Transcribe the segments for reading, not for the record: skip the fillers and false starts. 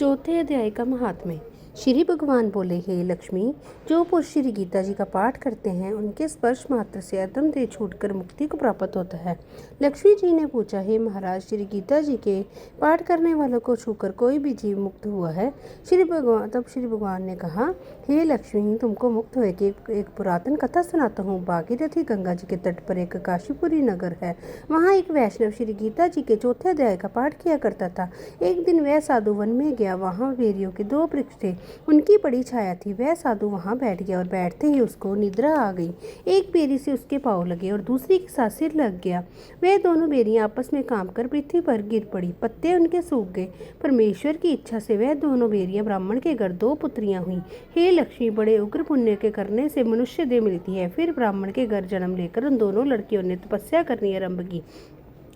चौथे अध्याय का महात्म्य। श्री भगवान बोले, हे लक्ष्मी, जो पुरुष श्री गीता जी का पाठ करते हैं उनके स्पर्श मात्र से अधम देह छूटकर मुक्ति को प्राप्त होता है। लक्ष्मी जी ने पूछा, हे महाराज, श्री गीता जी के पाठ करने वालों को छूकर कोई भी जीव मुक्त हुआ है? तब श्री भगवान ने कहा, हे लक्ष्मी, तुमको मुक्त हुए की एक पुरातन कथा सुनाता हूँ। भागीरथी गंगा जी के तट पर एक काशीपुरी नगर है। वहाँ एक वैष्णव श्री गीता जी के चौथे अध्याय का पाठ किया करता था। एक दिन वह साधु वन में गया। वहाँ बेरियों के 2 वृक्ष थे, उनकी बड़ी छाया थी। वह साधु वहाँ बैठ गया और बैठते ही उसको निद्रा आ गई। एक बेरी से उसके पाँव लगे और दूसरी के साथ सिर लग गया। वह दोनों बेरियां आपस में काम कर पृथ्वी पर गिर पड़ी। पत्ते उनके सूख गए। परमेश्वर की इच्छा से वह दोनों बेरियां ब्राह्मण के घर 2 पुत्रियां हुई। हे लक्ष्मी, बड़े उग्र पुण्य के करने से मनुष्य देह मिलती है। फिर ब्राह्मण के घर जन्म लेकर उन दोनों लड़कियों ने तपस्या करनी आरंभ की।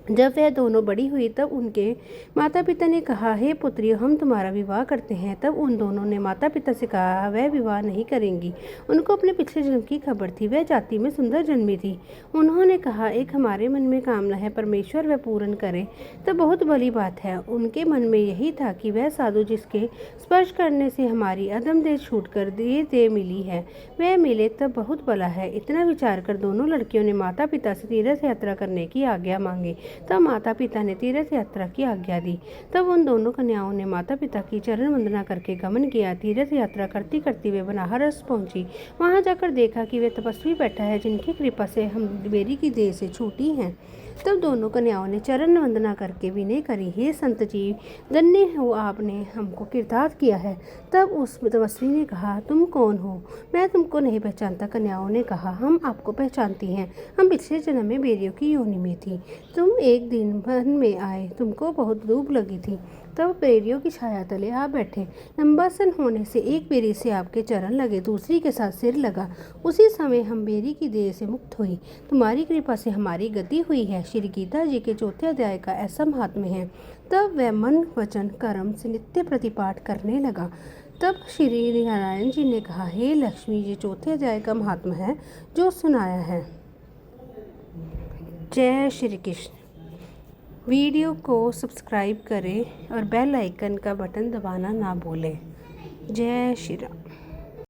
जब वह दोनों बड़ी हुई तब उनके माता पिता ने कहा, हे पुत्रियों, हम तुम्हारा विवाह करते हैं। तब उन दोनों ने माता पिता से कहा, वह विवाह नहीं करेंगी। उनको अपने पिछले जन्म की खबर थी। वह जाति में सुंदर जन्मी थी। उन्होंने कहा, एक हमारे मन में कामना है, परमेश्वर वह पूर्ण करे तो बहुत बड़ी बात है। उनके मन में यही था कि वह साधु जिसके स्पर्श करने से हमारी अधम देह छूट कर देह मिली है, वह मिले तब बहुत भला है। इतना विचार कर दोनों लड़कियों ने माता पिता से तीर्थ यात्रा करने की आज्ञा मांगी। तब माता पिता ने तीर्थ यात्रा की आज्ञा दी। तब उन दोनों कन्याओं ने माता पिता की चरण वंदना करके गमन किया। तीर्थ यात्रा करती करती वे बनारस पहुंची। वहां जाकर देखा कि वे तपस्वी बैठा है, जिनकी कृपा से हम बेरी की देह से छूटी हैं। तब दोनों कन्याओं ने चरण वंदना करके विनय करी, हे संत जी, धन्य हो, आपने हमको कृतार्थ किया है। तब उस तपस्वी ने कहा, तुम कौन हो? मैं तुमको नहीं पहचानता। कन्याओं ने कहा, हम आपको पहचानती हैं। हम पिछले जन्म में बेरियों की योनि में थी। तुम एक दिन वन में आए, तुमको बहुत धूप लगी थी, तब बेरियों की छाया तले आ बैठे। लंबा सन होने से एक बेरी से आपके चरण लगे, दूसरी के साथ सिर लगा। उसी समय हम बेरी की देह से मुक्त हुई। तुम्हारी कृपा से हमारी गति हुई है। श्री गीता जी के चौथे अध्याय का ऐसा महात्म्य है। तब वह मन वचन कर्म से नित्य प्रतिपाठ करने लगा। तब श्री नारायण जी ने कहा, हे लक्ष्मी, ये चौथे अध्याय का महात्म्य है जो सुनाया है। जय श्री कृष्ण। वीडियो को सब्सक्राइब करें और बेल आइकन का बटन दबाना ना भूलें। जय श्री राम।